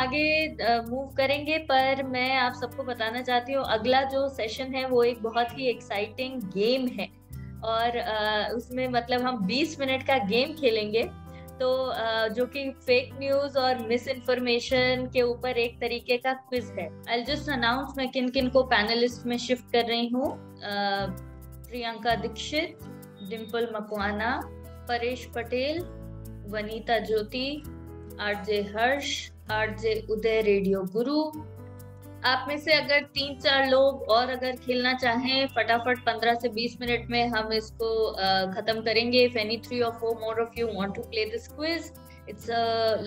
आगे मूव करेंगे, पर मैं आप सबको बताना चाहती हूँ अगला जो सेशन है वो एक बहुत ही एक्साइटिंग गेम है। और उसमें मतलब हम 20 मिनट का गेम खेलेंगे। तो जो कि फेक न्यूज और मिस इन्फॉर्मेशन के ऊपर एक तरीके का क्विज है। आई जस्ट अनाउंस मैं किन किन को पैनलिस्ट में शिफ्ट कर रही हूँ। प्रियंका दीक्षित, डिम्पल मकवाना, परेश पटेल, वनीता ज्योति, आरजे हर्ष, आरजे उदय रेडियो गुरु। आप में से अगर 3-4 लोग और अगर खेलना चाहें, फटाफट 15 से 20 मिनट में हम इसको खत्म करेंगे। If any 3 or 4 more of you want to play this quiz, it's a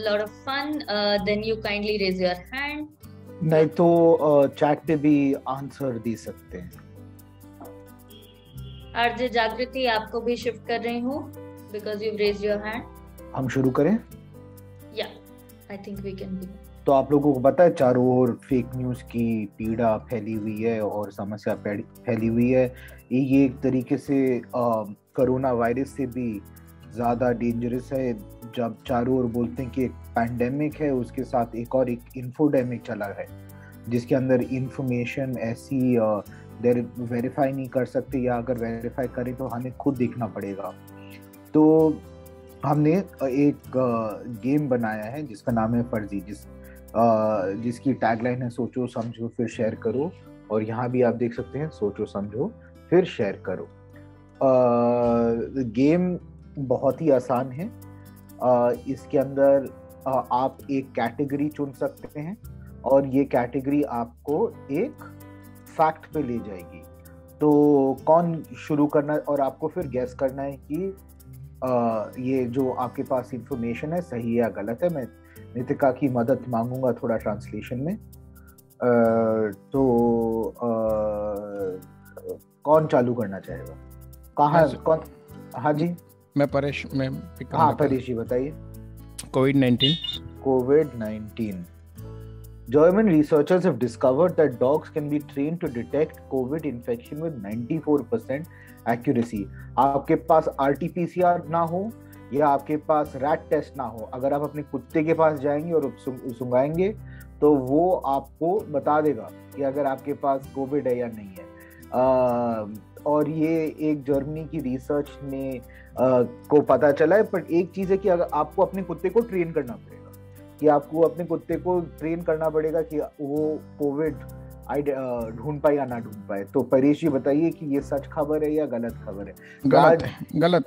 lot of fun. Then you kindly raise your hand. नहीं तो चैट पे भी आंसर दे सकते हैं। आरजे जागृति, आपको भी शिफ्ट कर रही हूँ because you've raised your hand. हम शुरू करें? Yeah, I think we can begin. तो आप लोगों को पता है चारों ओर फेक न्यूज की पीड़ा फैली हुई है और समस्या फैली हुई है। ये एक तरीके से कोरोना वायरस से भी ज़्यादा डेंजरस है। जब चारों ओर बोलते हैं कि एक पैंडेमिक है, उसके साथ एक और एक इन्फोडेमिक चला है, जिसके अंदर इंफॉर्मेशन ऐसी वेरीफाई नहीं कर सकते, या अगर वेरीफाई करें तो हमें खुद देखना पड़ेगा। तो हमने एक गेम बनाया है जिसका नाम है फर्जी, जिसकी टैगलाइन है सोचो समझो फिर शेयर करो। और यहाँ भी आप देख सकते हैं सोचो समझो फिर शेयर करो। गेम बहुत ही आसान है। इसके अंदर आप एक कैटेगरी चुन सकते हैं और ये कैटेगरी आपको एक फैक्ट पे ले जाएगी। तो कौन शुरू करना, और आपको फिर गैस करना है कि ये जो आपके पास इंफॉर्मेशन है सही या गलत है। मैं नितिका की मदद मांगूंगा थोड़ा ट्रांसलेशन में। तो कौन चालू करना चाहेगा? कहाँ कौन? हाँ जी, मैं परेश। हाँ परेश जी बताइए। COVID-19. German researchers have discovered that dogs can be trained to detect COVID infection with 94% accuracy. आपके पास RT-PCR ना हो या आपके पास रैट टेस्ट ना हो, अगर आप अपने कुत्ते के पास जाएंगे और सुंघाएंगे तो वो आपको बता देगा कि अगर आपके पास कोविड है या नहीं है। और ये एक जर्मनी की रिसर्च ने को पता चला है। पर एक चीज़ है कि अगर आपको अपने कुत्ते को ट्रेन करना पड़ेगा, कि आपको अपने कुत्ते को ट्रेन करना पड़ेगा कि वो कोविड ढूंढ पाए या ना ढूंढ पाए। तो परेश जी बताइए कि ये सच खबर है या गलत खबर है? गलत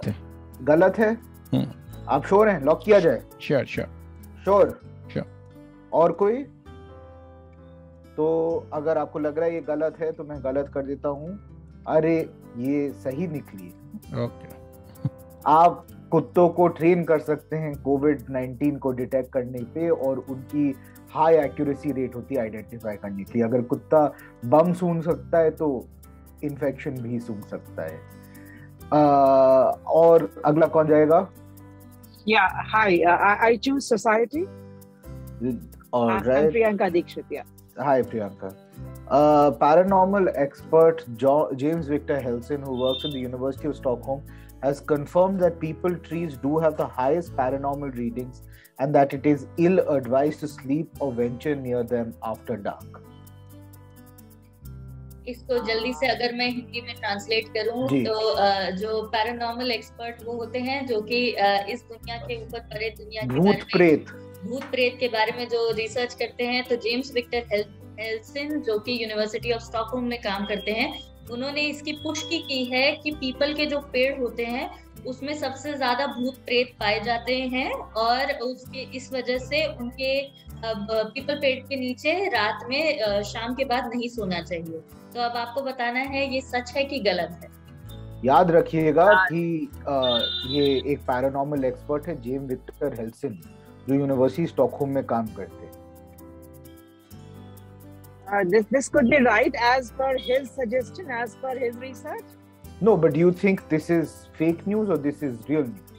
है। गलत है। आप श्योर हैं? लॉक किया जाए? श्योर। और कोई? तो अगर आपको लग रहा है ये गलत है तो मैं गलत कर देता हूँ। अरे ये सही निकली। ओके। आप कुत्तों को ट्रेन कर सकते हैं COVID-19 को डिटेक्ट करने पे, और उनकी हाई एक्यूरेसी रेट होती है आइडेंटिफाई करने की। अगर कुत्ता बम सूंघ सकता है तो इन्फेक्शन भी सूंघ सकता है। और अगला कौन जाएगा? Yeah, hi. I choose society. All right. I'm Priyanka Dikshit. Yeah. Hi, Priyanka. Paranormal expert James Victor Helsen, who works at the University of Stockholm, has confirmed that people trees do have the highest paranormal readings and that it is ill-advised to sleep or venture near them after dark. इसको जल्दी से अगर मैं हिंदी में translate करूं तो जो paranormal expert वो होते हैं जो कि इस दुनिया के ऊपर परे दुनिया के भूत प्रेत के बारे में जो रिसर्च करते हैं। तो जेम्स विक्टर हेल्सन जो कि यूनिवर्सिटी ऑफ स्टॉकहोम में काम करते हैं, उन्होंने इसकी पुष्टि की है कि पीपल के जो पेड़ होते हैं उसमें सबसे ज्यादा भूत प्रेत पाए जाते हैं, और उसके इस वजह से उनके पीपल पेड़ के नीचे रात में शाम के बाद नहीं सोना चाहिए। तो अब आपको बताना है ये सच है कि गलत है। याद रखिएगा कि ये एक पैरानॉर्मल एक्सपर्ट है जेम विक्टर हेल्सन, जो यूनिवर्सिटी स्टॉकहोम में काम करते हैं। This could be right as per his suggestion, as per his research. No, but do you think this is fake news or this is real news?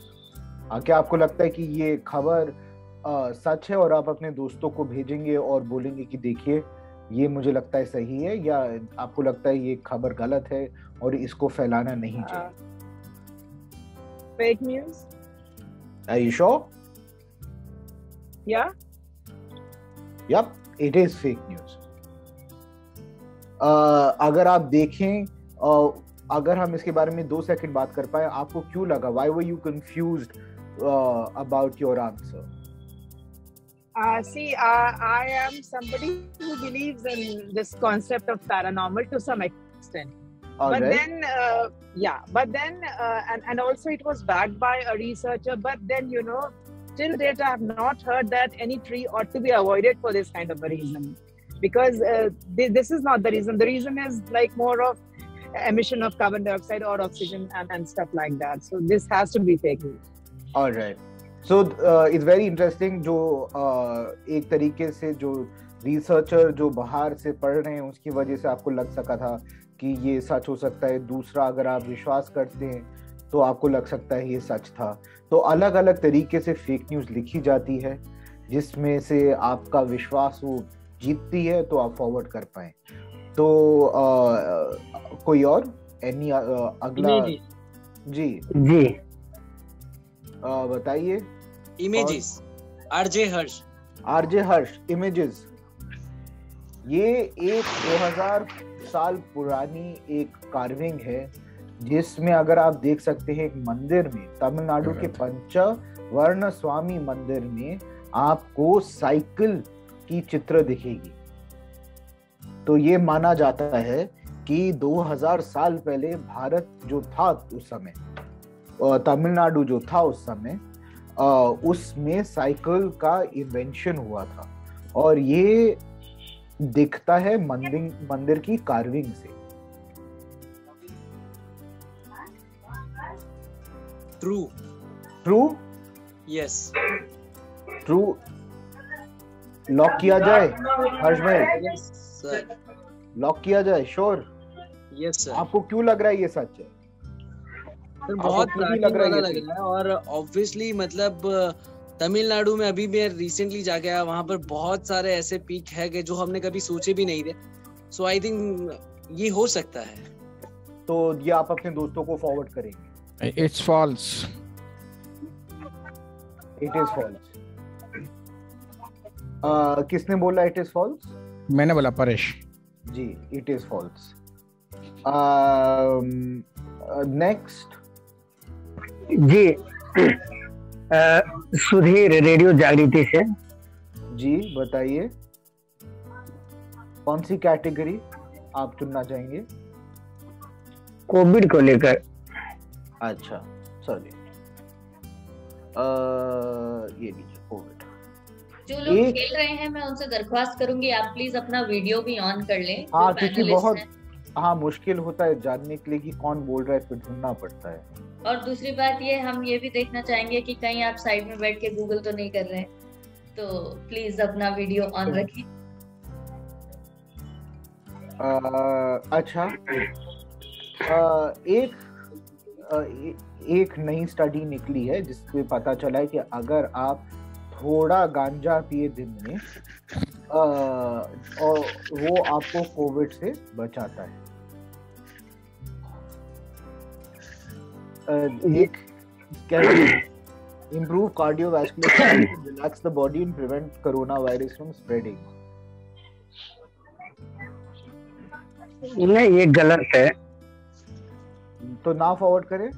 क्या आपको लगता है कि ये खबर सच है और आप अपने दोस्तों को भेजेंगे और बोलेंगे कि देखिए ये मुझे लगता है सही है, या आपको लगता है ये खबर गलत है और इसको फैलाना नहीं चाहिए? Fake news. Are you sure? Yeah. Yep, it is fake news. अगर आप देखें, अगर हम इसके बारे में 2 सेकंड बात कर पाए, आपको क्यों लगा, why were you confused about your answer? See, I am somebody who believes in this concept of paranormal to some extent. All but right. then, and also it was backed by a researcher. But then, you know, till date, I have not heard that any tree ought to be avoided for this kind of a reason. Because this is not the reason. The reason is like more of emission of carbon dioxide or oxygen and stuff like that. So this has to be fake news. All right. So it's very interesting. जो एक तरीके से जो researcher जो बाहर से पढ़ रहे हैं उसकी वजह से आपको लग सका था कि ये सच हो सकता है। दूसरा, अगर आप विश्वास करते हैं तो आपको लग सकता है ये सच था। तो अलग अलग तरीके से फेक न्यूज़ लिखी जाती है, जिसमें से आपका विश्वास वो जीतती है तो आप फॉरवर्ड कर पाए। तो कोई और अगला जी बताइए। इमेजेस, आरजे हर्ष इमेजेस। ये एक 2000 साल पुरानी एक कार्विंग है, जिसमें अगर आप देख सकते हैं एक मंदिर में, तमिलनाडु के पंचवर्ण स्वामी मंदिर में आपको साइकिल की चित्र दिखेगी। तो ये माना जाता है कि 2000 साल पहले भारत जो था उस समय, तमिलनाडु जो था उस समय, उसमें साइकिल का इन्वेंशन हुआ था। और ये दिखता है मंदिर की कार्विंग से। ट्रू यस, ट्रू लॉक किया जाए हर्ष भाई? यस सर, लॉक किया जाए? श्योर? Yes sir. आपको क्यों लग रहा है ये सच है? सर बहुत प्राचीन लग रहा है और ऑब्वियसली मतलब तमिलनाडु में अभी मैं रिसेंटली जाके आया, वहां पर बहुत सारे ऐसे पीक है कि जो हमने कभी सोचे भी नहीं थे। सो आई थिंक ये हो सकता है। तो ये आप अपने दोस्तों को फॉरवर्ड करेंगे? It's false. It is false. किसने बोला it is false? मैंने बोला Paresh ji, it is false. Next. Ji Sudhir radio Jagriti से। जी बताइए, कौन सी कैटेगरी आप चुनना चाहेंगे? कोविड को लेकर। अच्छा सॉरी, ये लीजिए कोविड। जो लोग खेल रहे हैं मैं उनसे दरख्वास्त करूंगी आप प्लीज अपना वीडियो भी ऑन कर लें। हाँ, क्योंकि बहुत मुश्किल होता है जानने के लिए कि कौन बोल रहा है, फिर ढूंढना पड़ता है। और दूसरी बात ये, हम ये भी देखना चाहेंगे कि कहीं आप साइड में बैठ के गूगल तो नहीं कर रहे हैं, तो प्लीज अपना वीडियो ऑन रखिए। अच्छा, एक नई स्टडी निकली है जिससे पता चला है कि अगर आप थोड़ा गांजा पिए दिन में और वो आपको कोविड से बचाता है। एक improve cardiovascular health, relax the body and prevent coronavirus from spreading. नहीं, ये गलत है। तो ना फॉरवर्ड करें?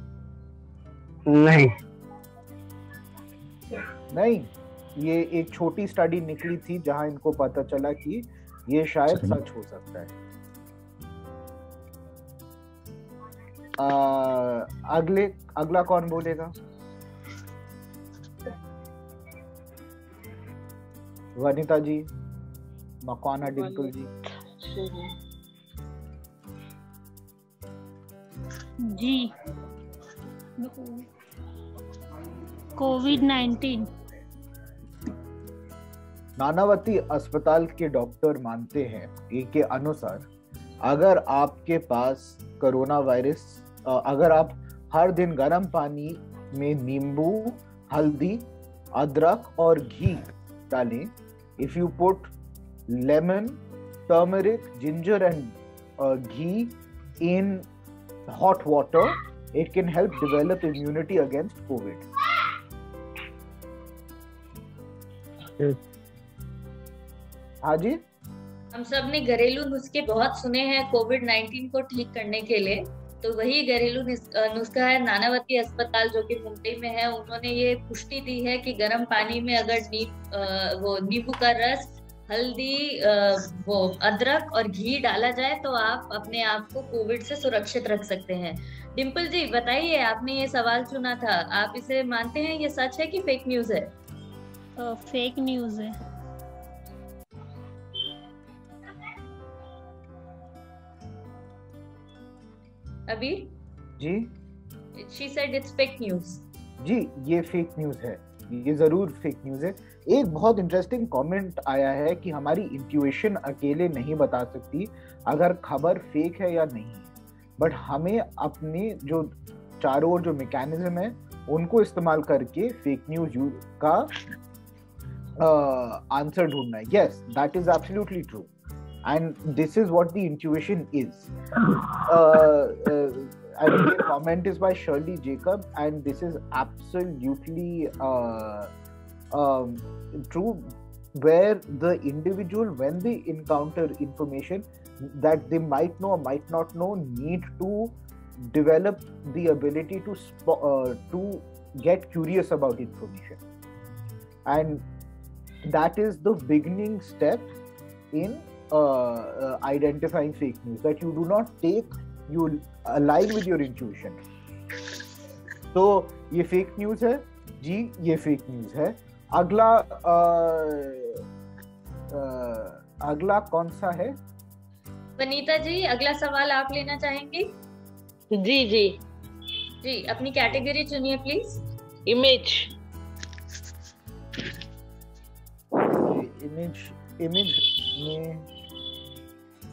नहीं, ये एक छोटी स्टडी निकली थी जहां इनको पता चला कि ये शायद सच हो सकता है। अगला कौन बोलेगा? वनिता जी, मकवाना डिंपल जी। जी, कोविड-19। नानावती अस्पताल के डॉक्टर मानते हैं के अनुसार अगर आपके पास कोरोना वायरस, अगर आप हर दिन गर्म पानी में नींबू, हल्दी, अदरक और घी डालें, if you put lemon, turmeric, ginger and ghee in hot water, it can help develop immunity against COVID. हाँ जी, हम सब ने घरेलू नुस्खे बहुत सुने हैं कोविड-19 को ठीक करने के लिए, तो वही घरेलू नुस्खा है नानावती अस्पताल जो कि मुंबई में है। उन्होंने ये पुष्टि दी है कि गर्म पानी में अगर वो नींबू का रस, हल्दी, वो अदरक और घी डाला जाए तो आप अपने आप को कोविड से सुरक्षित रख सकते हैं। डिम्पल जी बताइए, आपने ये सवाल चुना था, आप इसे मानते हैं, ये सच है कि फेक न्यूज है? फेक न्यूज है। Abir ji she said it's fake news. जी, ये फेक न्यूज है, ये जरूर फेक न्यूज है। एक बहुत इंटरेस्टिंग कमेंट आया है कि हमारी इंट्यूशन अकेले नहीं बता सकती अगर खबर फेक है या नहीं है, बट हमें अपने जो चारों ओर जो मैकेनिज्म है उनको इस्तेमाल करके फेक न्यूज का आंसर ढूंढना है। Yes, that is absolutely true, and this is what the intuition is. And the comment is by Shirley Jacob, and this is absolutely true, where the individual, when they encounter information that they might know or might not know, need to develop the ability to get curious about information, and that is the beginning step in identifying fake news, that you do not take, you align with your intuition. तो ये fake news है जी, ये fake news है। अगला कौन सा है? वनीता जी, अगला सवाल आप लेना चाहेंगी? जी जी जी, अपनी कैटेगरी चुनिए प्लीज। इमेज। इमेज में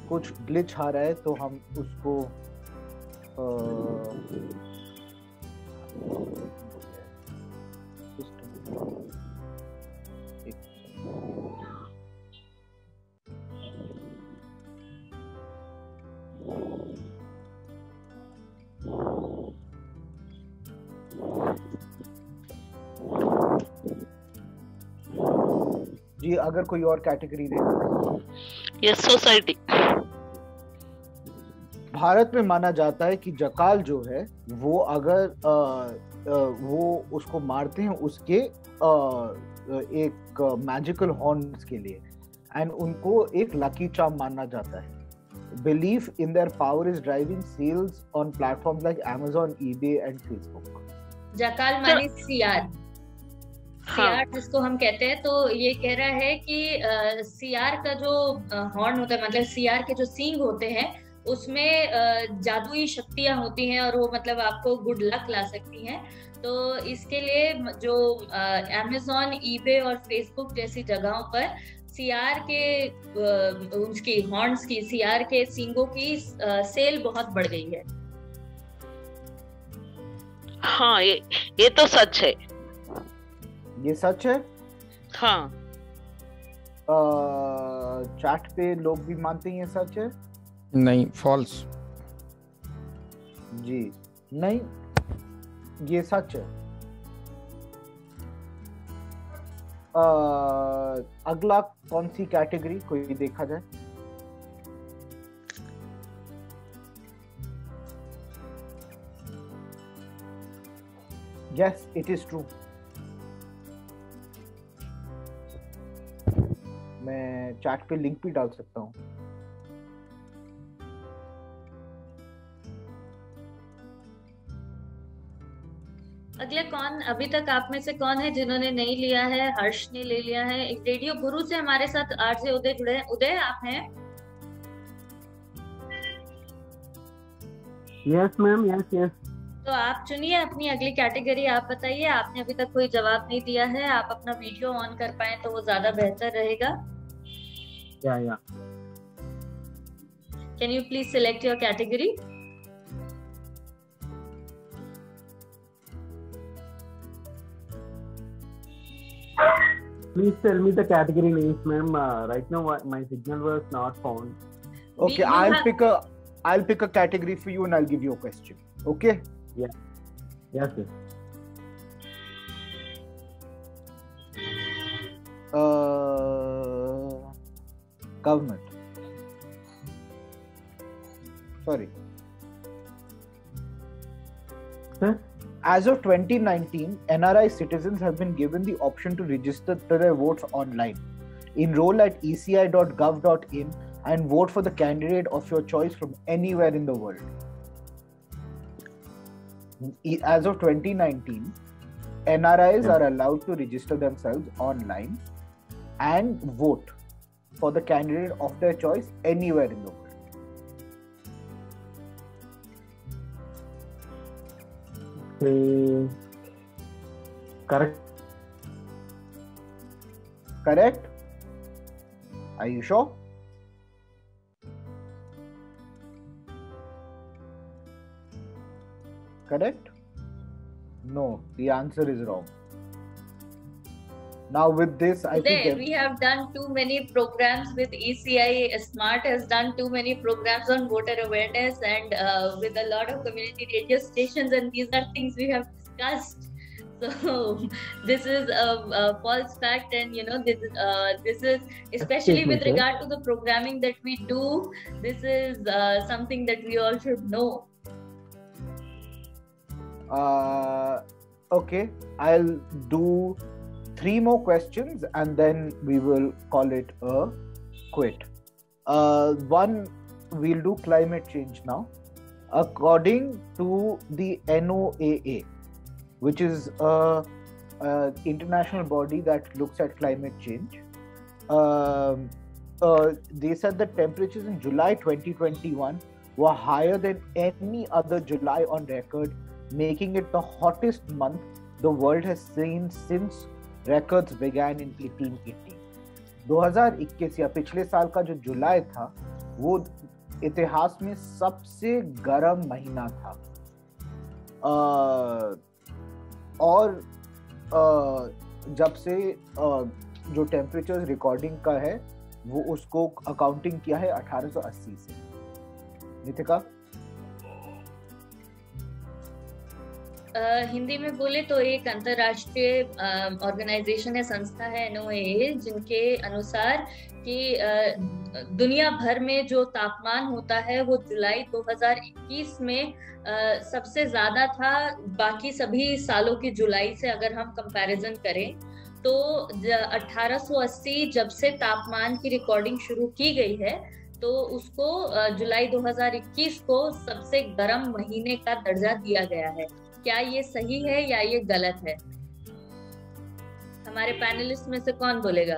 कुछ ग्लिच आ रहा है तो हम उसको जी, अगर कोई और कैटेगरी दे। Yes, society. भारत में माना जाता है कि जकाल जो है वो अगर वो उसको मारते हैं उसके एक मैजिकल हॉर्न्स के लिए, एंड उनको एक लकी चार्म माना जाता है। Belief in their power is driving sales on platforms like Amazon, eBay and Facebook. जकाल माने सियार, सियार जिसको हम कहते हैं। तो ये कह रहा है कि सियार का जो हॉर्न होता है, मतलब सियार के जो सींग होते हैं, उसमें जादुई शक्तियां होती हैं और वो मतलब आपको गुड लक ला सकती हैं। तो इसके लिए जो Amazon, eBay और Facebook जैसी जगहों पर सियार के उसकी हॉर्न्स की, सियार के सींगों की सेल बहुत बढ़ गई है। हाँ, ये तो सच है। ये सच है। हाँ, चैट पे लोग भी मानते हैं ये सच है? नहीं, फॉल्स। जी नहीं, ये सच है। अगला कौन सी कैटेगरी कोई देखा जाए? Yes, it is true. मैं चैट पे लिंक भी डाल सकता हूँ। अगले कौन, अभी तक आप में से कौन है जिन्होंने नहीं लिया है? हर्ष ने ले लिया है। एक रेडियो गुरु से हमारे साथ आरजे उदय जुड़े हैं। उदय, आप हैं? Yes ma'am, yes yes. तो आप चुनिए अपनी अगली कैटेगरी। आप बताइए, आपने अभी तक कोई जवाब नहीं दिया है। आप अपना वीडियो ऑन कर पाए तो वो ज्यादा बेहतर रहेगा। या can you please select your category? Please tell me the category names, ma'am. Right now, my signal was not found. Okay, I'll pick a category for you and I'll give you a question. Okay? Yeah. Yes, sir. Government. Sorry. Huh? As of 2019, NRI citizens have been given the option to register their votes online. Enroll at eci.gov.in and vote for the candidate of your choice from anywhere in the world. As of 2019, NRIs are allowed to register themselves online and vote for the candidate of their choice anywhere in the world. Correct. Correct? Are you sure? Correct? No, the answer is wrong. Now with this, I think We have done too many programs with ECI. Smart has done too many programs on voter awareness and with a lot of community radio stations, and these are things we have discussed. So this is a false fact, and this is especially with regard to the programming that we do. This is something that we all should know. Okay, I'll do 3 more questions and then we will call it a quit. One, we'll do climate change now. According to the NOAA, which is a international body that looks at climate change, they said that temperatures in July 2021 were higher than any other July on record, making it the hottest month the world has seen since records began in 1880. 2021 या पिछले साल का जो जुलाई था वो इतिहास में सबसे गर्म महीना था, और जब से जो टेम्परेचर रिकॉर्डिंग का है वो उसको अकाउंटिंग किया है 1880 से. नितिका, हिंदी में बोले तो एक अंतरराष्ट्रीय ऑर्गेनाइजेशन है, संस्था है NOAA, जिनके अनुसार कि दुनिया भर में जो तापमान होता है वो जुलाई 2021 में सबसे ज्यादा था बाकी सभी सालों की जुलाई से अगर हम कंपैरिजन करें तो 1880 जब से तापमान की रिकॉर्डिंग शुरू की गई है तो उसको जुलाई 2021 को सबसे गर्म महीने का दर्जा दिया गया है. क्या ये सही है या ये गलत है? हमारे पैनलिस्ट में से कौन बोलेगा?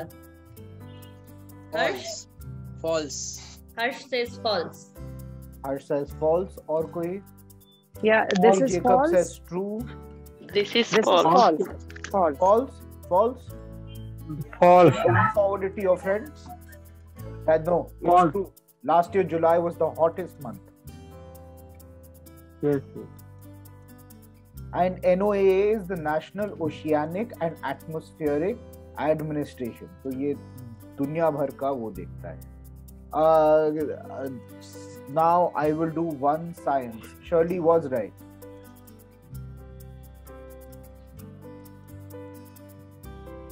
हर्ष? फॉल्स. हर्ष says false. हर्ष says false. और कोई? Yeah, this is Jacob false. says true. This is This false. is false. False. False. False. False. Forward it to your friends. No, it's False. true. Last year July was the hottest month. Yes. And NOAA is the National Oceanic and Atmospheric Administration. तो ये दुनिया भर का वो देखता है. Now I will do one science. Shirley was right.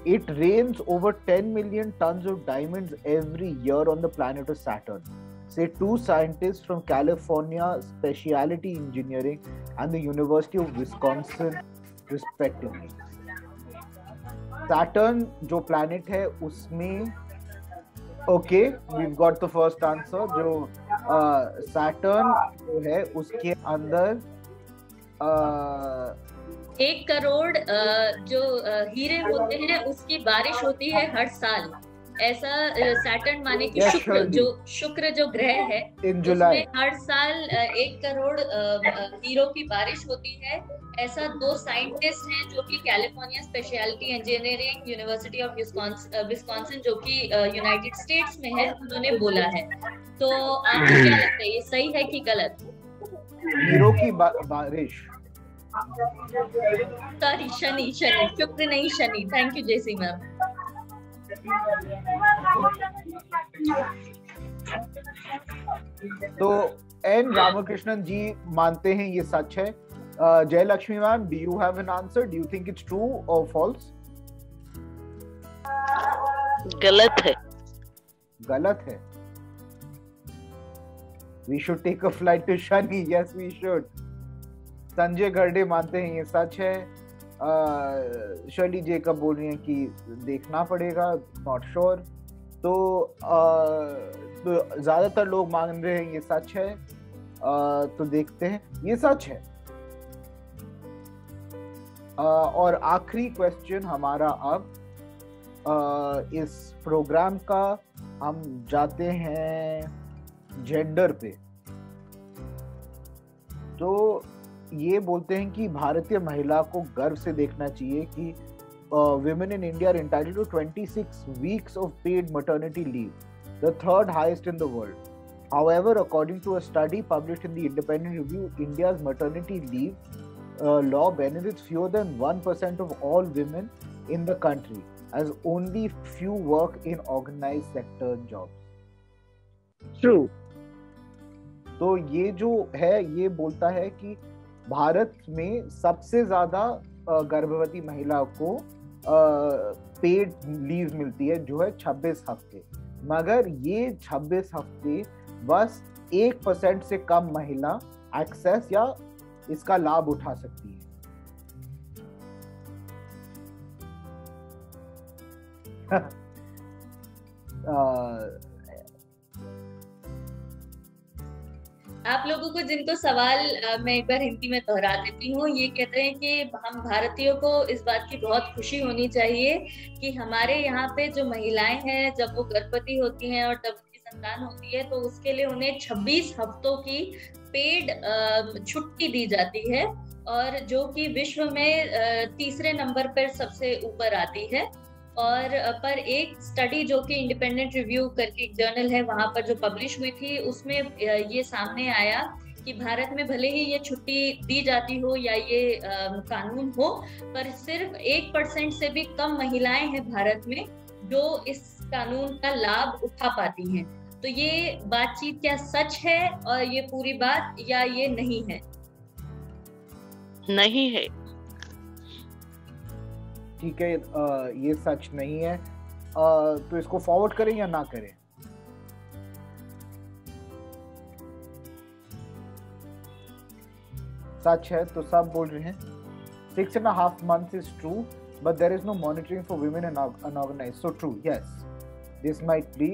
It rains over 10 million tons of diamonds every year on the planet of Saturn, say 2 scientists from California Specialty Engineering and the University of Wisconsin, respectively. Saturn जो planet है उसमें okay, we've got the first answer. जो Saturn जो है उसके अंदर 1 करोड़ जो हीरे होते हैं उसकी बारिश होती है हर साल. ऐसा सैटर्न माने कि शुक्र जो ग्रह है उसमें हर साल 1 करोड़ हीरो की बारिश होती है. ऐसा 2 साइंटिस्ट हैं जो कि California speciality engineering university of Wisconsin जो कि यूनाइटेड स्टेट्स में है उन्होंने बोला है. तो आपको क्या लगता है ये सही है कि गलत? हीरो की बारिश. सॉरी, शनि शुक्र नहीं Shani. Thank you JC ma'am. तो एन रामकृष्णन जी मानते हैं ये सच है. Jayalakshmi ma'am, do you have an answer? Do you think it's true और फॉल्स? गलत है. गलत है. We should take a flight to Shani. Yes, we should. Sanjay Garde मानते हैं ये सच है. शर्ली जेकब बोल रही हैं कि देखना पड़ेगा, नॉट श्योर. तो ज्यादातर लोग मान रहे हैं ये सच है. तो देखते हैं. ये सच है. और आखिरी क्वेश्चन हमारा अब इस प्रोग्राम का, हम जाते हैं जेंडर पे. तो ये बोलते हैं कि भारतीय महिला को गर्व से देखना चाहिए कि women in India are entitled to 26 weeks of paid maternity leave, the third highest in the world. However, according to a study published in the Independent Review, India's maternity leave law benefits fewer than 1% of all women in the country, as only few work in organized sector jobs. True. तो ये जो है ये बोलता है कि भारत में सबसे ज्यादा गर्भवती महिला को पेड लीव मिलती है जो है 26 हफ्ते, मगर ये 26 हफ्ते बस 1% से कम महिला एक्सेस या इसका लाभ उठा सकती है. आप लोगों को जिनको सवाल मैं एक बार हिंदी में दोहरा देती हूँ. ये कहते हैं कि हम भारतीयों को इस बात की बहुत खुशी होनी चाहिए कि हमारे यहाँ पे जो महिलाएं हैं जब वो गर्भवती होती हैं और तब उनकी संतान होती है तो उसके लिए उन्हें 26 हफ्तों की पेड छुट्टी दी जाती है, और जो कि विश्व में तीसरे नंबर पर सबसे ऊपर आती है. और पर एक स्टडी जो कि इंडिपेंडेंट रिव्यू करके एक जर्नल है वहां पर जो पब्लिश हुई थी उसमें ये सामने आया कि भारत में भले ही ये छुट्टी दी जाती हो या ये कानून हो, पर सिर्फ 1% से भी कम महिलाएं हैं भारत में जो इस कानून का लाभ उठा पाती हैं. तो ये बातचीत क्या सच है और ये पूरी बात, या ये नहीं है? नहीं है. ठीक है, ये सच नहीं है. तो इसको फॉरवर्ड करें या ना करें? सच है तो सब बोल रहे हैं. 6.5 months is true, but there is no monitoring for women and unorganized. So true, yes, this might be.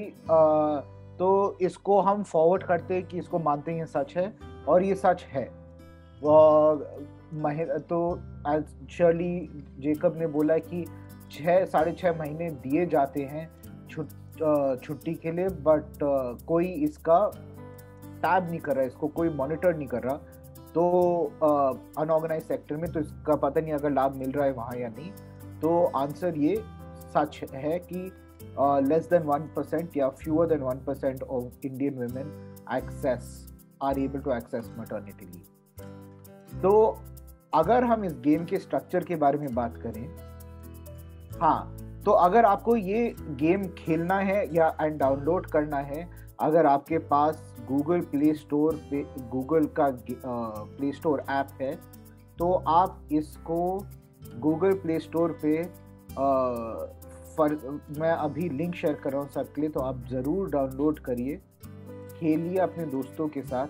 तो इसको हम फॉरवर्ड करते हैं कि इसको मानते हैं ये सच है, और ये सच है. तो शर्ली जेकब ने बोला कि 6.5 महीने दिए जाते हैं छुट्टी के लिए, बट कोई इसका टैब नहीं कर रहा, इसको कोई मॉनिटर नहीं कर रहा. तो अनऑर्गेनाइज सेक्टर में तो इसका पता नहीं अगर लाभ मिल रहा है वहाँ या नहीं. तो आंसर ये सच है कि less than 1% या fewer than 1% of Indian women are able to access maternity leave. तो अगर हम इस गेम के स्ट्रक्चर के बारे में बात करें, हाँ, तो अगर आपको ये गेम खेलना है या डाउनलोड करना है, अगर आपके पास गूगल प्ले स्टोर पे गूगल का प्ले स्टोर ऐप है, तो आप इसको गूगल प्ले स्टोर पे मैं अभी लिंक शेयर कर रहा हूँ सबके लिए, तो आप ज़रूर डाउनलोड करिए, खेलिए अपने दोस्तों के साथ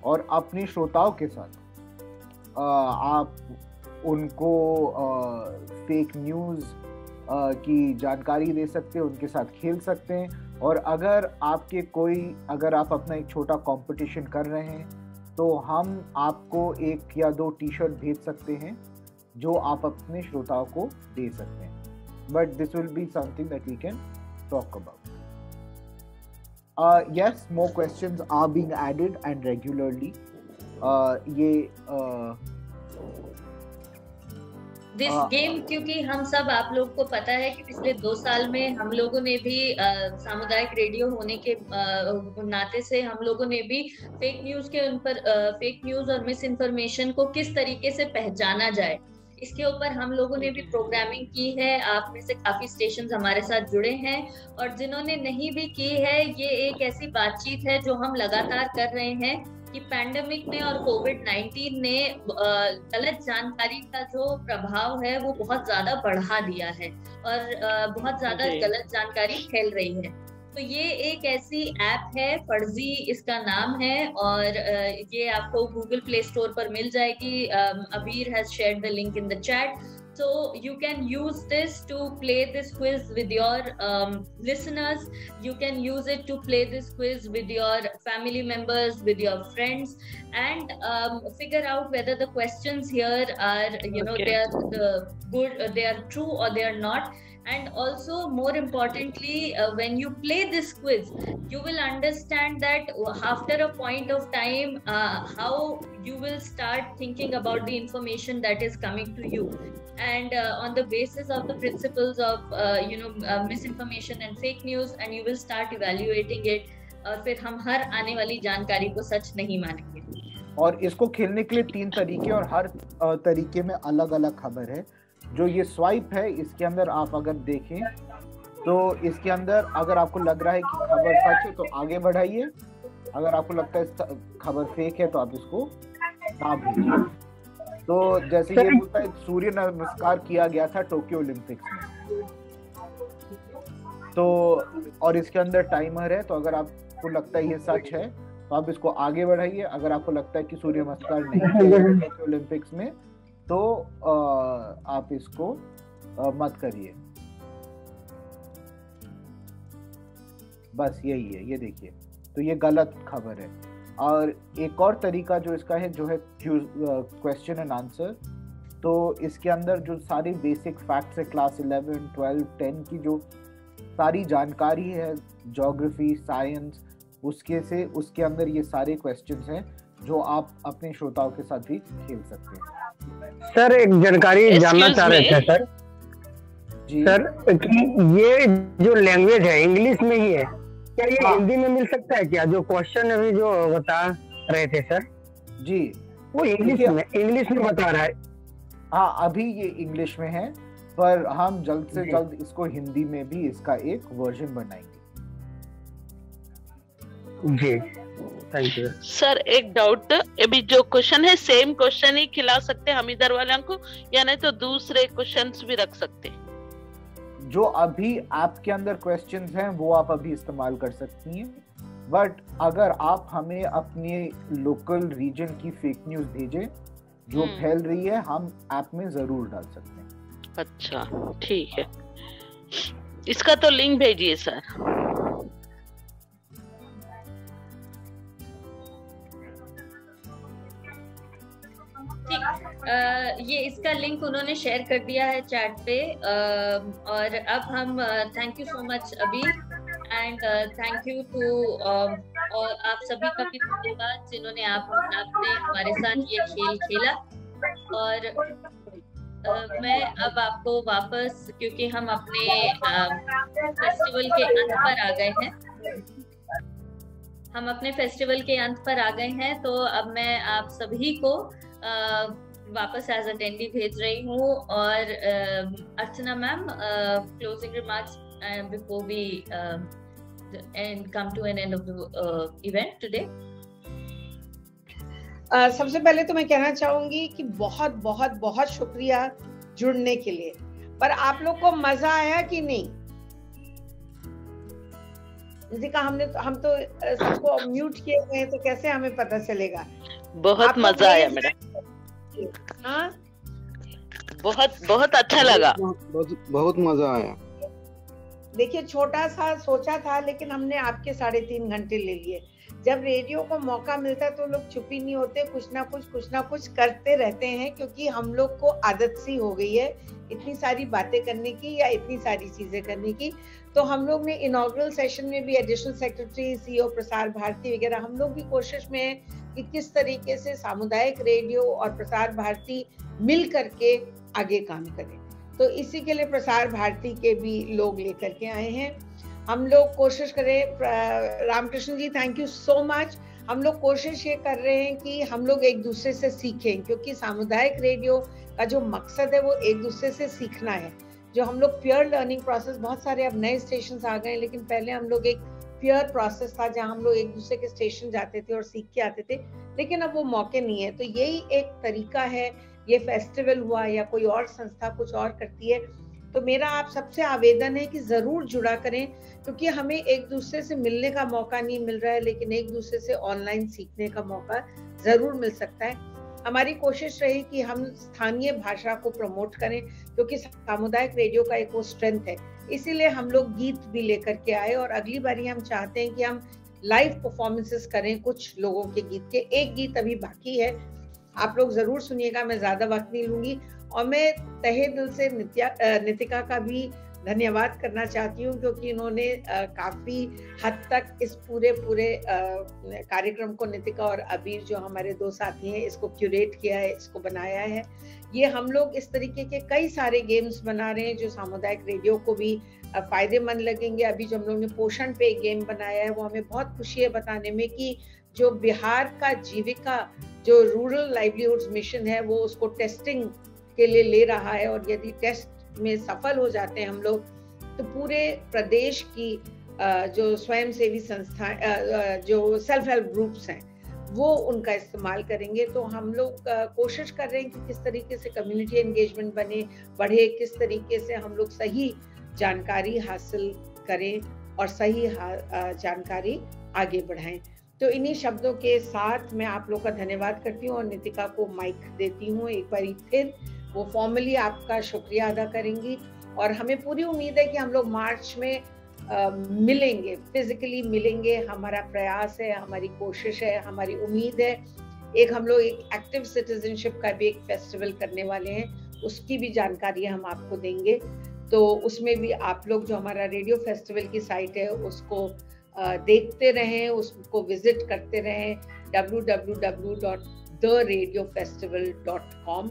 और अपने श्रोताओं के साथ. आप उनको फेक न्यूज़ की जानकारी दे सकते हैं, उनके साथ खेल सकते हैं. और अगर आप अपना एक छोटा कंपटीशन कर रहे हैं तो हम आपको 1 या 2 टी-शर्ट भेज सकते हैं जो आप अपने श्रोताओं को दे सकते हैं. But this will be something that we can talk about. Yes, more questions are being added and regularly. This game, क्योंकि हम सब, आप लोग को पता है कि पिछले 2 साल में हम लोगों ने भी सामुदायिक रेडियो होने के नाते से हम लोगों ने भी फेक न्यूज़ और मिस इन्फॉर्मेशन को किस तरीके से पहचाना जाए, इसके ऊपर हम लोगों ने भी प्रोग्रामिंग की है. आप में से काफी स्टेशंस हमारे साथ जुड़े हैं, और जिन्होंने नहीं भी की है, ये एक ऐसी बातचीत है जो हम लगातार कर रहे हैं कि पैंडेमिक ने और कोविड-19 ने गलत जानकारी का जो प्रभाव है वो बहुत ज्यादा बढ़ा दिया है और बहुत ज्यादा गलत जानकारी फैल रही है. तो ये एक ऐसी ऐप है, फर्जी इसका नाम है, और ये आपको गूगल प्ले स्टोर पर मिल जाएगी. अबीर has shared the link in the chat. So you can use this to play this quiz with your listeners. You can use it to play this quiz with your family members, with your friends, and figure out whether the questions here are, Okay. they are the good, they are true or they are not. And also, more importantly, when you play this quiz, you will understand that after a point of time, how you will start thinking about the information that is coming to you. And on the basis of the principles of misinformation and fake news, and you will start evaluating it. और फिर हम हर आने वाली जानकारी को सच नहीं मानेंगे. और इसको खेलने के लिए 3 तरीके, और हर तरीके में अलग अलग खबर है. जो ये स्वाइप है, इसके अंदर आप अगर देखें तो इसके अंदर अगर आपको लग रहा है कि खबर सच है तो आगे बढ़ाइए, अगर आपको लगता है खबर फेक है तो आप इसको ना भेजिए. तो जैसे ये बोलता है सूर्य नमस्कार किया गया था टोक्यो ओलंपिक्स में, तो और इसके अंदर टाइमर है, तो अगर आपको लगता है ये सच है तो आप इसको आगे बढ़ाइए. अगर आपको लगता है कि सूर्य नमस्कार नहीं किया गया टोक्यो ओलंपिक्स में तो आप इसको मत करिए. बस यही है, ये देखिए, तो ये गलत खबर है. और एक और तरीका जो इसका है, जो है क्वेश्चन एंड आंसर. तो इसके अंदर जो सारी बेसिक फैक्ट्स है क्लास 11, 12, 10 की जो सारी जानकारी है, ज्योग्राफी, साइंस, उसके अंदर ये सारे क्वेश्चंस हैं जो आप अपने श्रोताओं के साथ भी खेल सकते हैं. सर एक जानकारी जानना चाह रहे थे सर. जी सर कि ये जो लैंग्वेज है इंग्लिश में ही है, क्या ये हिंदी में मिल सकता है क्या? जो क्वेश्चन अभी जो बता रहे थे सर जी, वो इंग्लिश में बता रहा है. हाँ, अभी ये इंग्लिश में है, पर हम जल्द से जल्द इसको हिंदी में भी इसका एक वर्जन बनाएंगे. जी थैंक यू सर. एक डाउट, अभी जो क्वेश्चन है सेम क्वेश्चन ही खिला सकते हम इधर वाले को, या नहीं तो दूसरे क्वेश्चंस भी रख सकते? जो अभी ऐप के अंदर क्वेश्चंस हैं वो आप अभी इस्तेमाल कर सकती हैं, बट अगर आप हमें अपने लोकल रीजन की फेक न्यूज भेजें जो फैल रही है, हम ऐप में जरूर डाल सकते हैं. अच्छा ठीक है, इसका तो लिंक भेजिए सर. ये इसका लिंक उन्होंने शेयर कर दिया है चैट पे. और अब हम थैंक यू सो मच अभी, एंड थैंक यू टू और आप सभी का भी धन्यवाद जिन्होंने आपने हमारे साथ ये खेल खेला. और मैं अब आपको वापस, क्योंकि हम अपने फेस्टिवल के अंत पर आ गए हैं, तो अब मैं आप सभी को वापस एज अटेंडी भेज रही हूँ. और Archana ma'am, closing remarks before we come to an end of the event today. सबसे पहले तो मैं कहना चाहूंगी कि बहुत बहुत बहुत शुक्रिया जुड़ने के लिए. पर आप लोग को मजा आया कि नहीं? जिसका हम तो सबको म्यूट किए हुए हैं, तो कैसे हमें पता चलेगा? बहुत मजा आया मैडम. हाँ, बहुत बहुत अच्छा लगा. बहुत मजा आया. देखिए, छोटा सा सोचा था, लेकिन हमने आपके 3.5 घंटे ले लिए. जब रेडियो को मौका मिलता है तो लोग चुप ही नहीं होते, कुछ ना कुछ करते रहते हैं, क्योंकि हम लोग को आदत सी हो गई है इतनी सारी बातें करने की या इतनी सारी चीजें करने की. तो हम लोग ने इनॉग्रल सेशन में भी additional secretary, CEO Prasar Bharati वगैरह, हम लोग भी कोशिश में है कि किस तरीके से सामुदायिक रेडियो और प्रसार भारती मिल करके आगे काम करें. तो इसी के लिए प्रसार भारती के भी लोग लेकर के आए हैं. हम लोग कोशिश करें, रामकृष्ण जी थैंक यू सो मच. हम लोग कोशिश ये कर रहे हैं कि हम लोग एक दूसरे से सीखें, क्योंकि सामुदायिक रेडियो का जो मकसद है वो एक दूसरे से सीखना है. जो हम लोग पीयर लर्निंग प्रोसेस, बहुत सारे अब नए स्टेशन आ गए, लेकिन पहले हम लोग एक पीयर प्रोसेस था जहां हम लोग एक दूसरे के स्टेशन जाते थे और सीख के आते थे, लेकिन अब वो मौके नहीं है. तो यही एक तरीका है. ये फेस्टिवल हुआ या कोई और संस्था कुछ और करती है, तो मेरा आप सबसे आवेदन है कि जरूर जुड़ा करें, क्योंकि हमें एक दूसरे से मिलने का मौका नहीं मिल रहा है, लेकिन एक दूसरे से ऑनलाइन सीखने का मौका जरूर मिल सकता है। हमारी कोशिश रही कि हम स्थानीय भाषा को प्रमोट करें, क्योंकि सामुदायिक रेडियो का एक वो स्ट्रेंथ है। इसीलिए हम लोग गीत भी लेकर के आए, और अगली बारी हम चाहते हैं कि हम लाइव परफॉर्मेंसेस करें कुछ लोगों के गीत के। एक गीत अभी बाकी है, आप लोग जरूर सुनिएगा, मैं ज्यादा वक्त नहीं लूंगी। और मैं तहे दिल से नितिका का भी धन्यवाद करना चाहती हूँ, क्योंकि इन्होंने काफी हद तक इस पूरे कार्यक्रम को, नितिका और अबीर जो हमारे दो साथी हैं, इसको क्यूरेट किया है, इसको बनाया है। ये हम लोग इस तरीके के कई सारे गेम्स बना रहे हैं जो सामुदायिक रेडियो को भी फायदेमंद लगेंगे। अभी जो हम लोग ने पोषण पे एक गेम बनाया है, वो हमें बहुत खुशी है बताने में कि जो बिहार का जीविका जो रूरल लाइवलीहुड्स मिशन है, वो उसको टेस्टिंग के लिए ले रहा है, और यदि टेस्ट में सफल हो जाते हैं हम लोग, तो पूरे प्रदेश की जो स्वयंसेवी संस्था, जो सेल्फ हेल्प ग्रुप्स हैं, वो उनका इस्तेमाल करेंगे। तो हम लोग कोशिश कर रहे हैं कि किस तरीके से कम्युनिटी एंगेजमेंट बढ़े, किस तरीके से हम लोग सही जानकारी हासिल करें और सही जानकारी आगे बढ़ाएं। तो इन्हीं शब्दों के साथ मैं आप लोग का धन्यवाद करती हूँ और नितिका को माइक देती हूँ। एक बार फिर वो फॉर्मली आपका शुक्रिया अदा करेंगी, और हमें पूरी उम्मीद है कि हम लोग मार्च में मिलेंगे, फिजिकली मिलेंगे। हमारा प्रयास है, हमारी कोशिश है, हमारी उम्मीद है। हम लोग एक एक्टिव सिटीजनशिप का भी एक फेस्टिवल करने वाले हैं, उसकी भी जानकारी हम आपको देंगे। तो उसमें भी आप लोग जो हमारा रेडियो फेस्टिवल की साइट है उसको देखते रहें, उसको विजिट करते रहें, www.theradiofestival.com।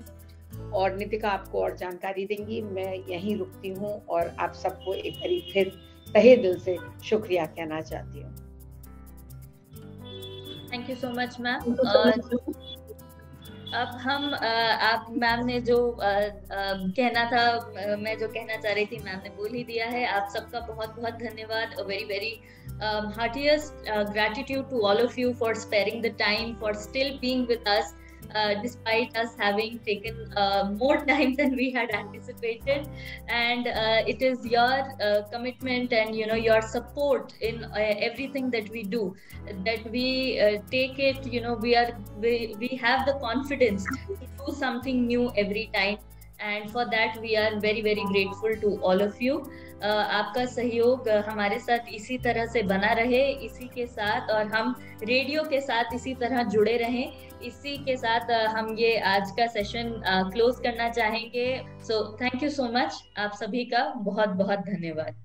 और नितिका आपको और जानकारी देंगी। मैं यहीं रुकती हूँ और आप सबको एक बार फिर तहे दिल से शुक्रिया कहना चाहती हूँ। Thank you so much ma'am. अब हम आप मैम ने जो कहना था, मैं जो कहना चाह रही थी, मैम ने बोल ही दिया है। आप सबका बहुत बहुत धन्यवाद। Very very heartiest gratitude to all of you for sparing the time, for still being with us despite us having taken more time than we had anticipated. And it is your commitment and your support in everything that we do that we take it, we have the confidence to do something new every time, and for that we are very very grateful to all of you. आपका सहयोग हमारे साथ इसी तरह से बना रहे, इसी के साथ, और हम रेडियो के साथ इसी तरह जुड़े रहें। इसी के साथ हम ये आज का सेशन क्लोज करना चाहेंगे। So thank you so much, आप सभी का बहुत बहुत धन्यवाद।